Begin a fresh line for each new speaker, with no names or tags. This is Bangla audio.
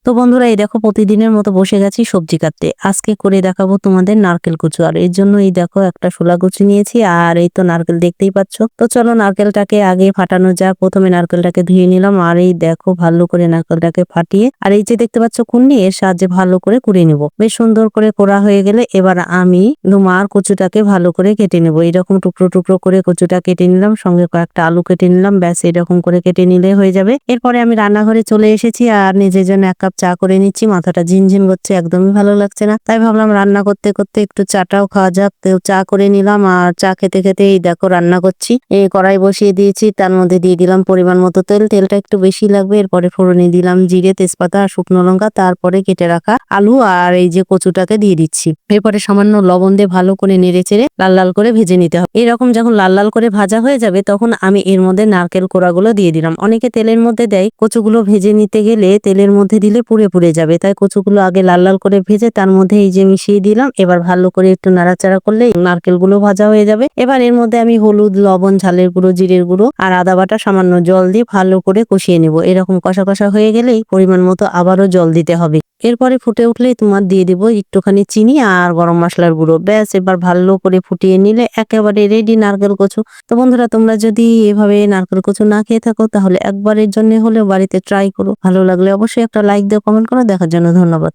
তো বন্ধুরা এই দেখো প্রতিদিনের মতো বসে গেছি সবজি কাটতে। আজকে করে দেখাবো তোমাদের নারকেল কচু। আর এর জন্য এই দেখো একটা শোলা কচু নিয়েছি আর এই তো নারকেল দেখতেই পাচ্ছ। তো চলো নারকেলটাকে আগে ফাটানো যাক। প্রথমে নারকেলটাকে ধুয়ে নিলাম আর এই দেখো ভালো করে নারকেলটাকে ফাটিয়ে আর এই যে দেখতে পাচ্ছ কুন্নি এর সাহায্যে ভালো করে কুড়ে নিব। বেশ সুন্দর করে কোড়া হয়ে গেলে এবার আমি আর কচুটাকে ভালো করে কেটে নেবো। এরকম টুকরো টুকরো করে কচুটা কেটে নিলাম, সঙ্গে কয়েকটা আলু কেটে নিলাম। ব্যাস এরকম করে কেটে নিলে হয়ে যাবে। এরপরে আমি রান্নাঘরে চলে এসেছি আর নিজের জন্য 1 কাপ চা করে নিচ্ছি। মাথাটা ঝিনঝিন করছে, একদমই ভালো লাগছে না, তাই ভাবলাম রান্না করতে করতে একটু চাটাও খাওয়া যাক। তো চা করে নিলাম আর চা খেতে খেতে এই দেখো রান্না করছি। এই কড়াই বসিয়ে দিয়েছি, তার মধ্যে দিয়ে দিলাম পরিমাণ মতো তেল। তেলটা একটু বেশি লাগবে। এরপরে ফোড়নে দিলাম জিরে, তেজপাতা আর শুকনো লঙ্কা, তারপরে কেটে রাখা আলু আর এই যে কচুটাকে দিয়ে দিচ্ছি। এরপরে সামান্য লবণ দিয়ে ভালো করে নেড়ে চেড়ে লাল লাল করে ভেজে নিতে হবে। এরকম যখন লাল লাল করে ভাজা হয়ে যাবে তখন আমি এর মধ্যে নারকেল কোড়াগুলো দিয়ে দিলাম। অনেকে তেলের মধ্যে দেয়, কচুগুলো ভেজে নিতে গেলে তেলের মধ্যে দিলে পুড়ে পুড়ে যাবে, তাই কচুগুলো আগে লাল লাল করে ভেজে তার মধ্যে এই যে মিশিয়ে দিলাম। এবার ভালো করে একটু নাড়াচাড়া করলে নারকেলগুলো ভাজা হয়ে যাবে। এবার এর মধ্যে আমি হলুদ, লবণ, ঝালের গুঁড়ো, জিরের গুঁড়ো আর আদা বাটা সামান্য জল দিয়ে ভালো করে কষিয়ে নেব। এরকম কষা কষা হয়ে গেলেই পরিমাণ মতো আবারও জল দিতে হবে। এরপরে ফুটে উঠলেই তোমার দিয়ে দিব একটুখানি চিনি আর গরম মশলার গুঁড়ো। ব্যাস এবার ভালো করে ফুটিয়ে নিলে একেবারে রেডি নারকেল কচু। তো বন্ধুরা তোমরা যদি এভাবে নারকেল কচু না খেয়ে থাকো তাহলে একবারের জন্য হলেও বাড়িতে ট্রাই করো। ভালো লাগলে অবশ্যই একটা লাইক দিয়ে কমেন্ট করো। দেখার জন্য ধন্যবাদ।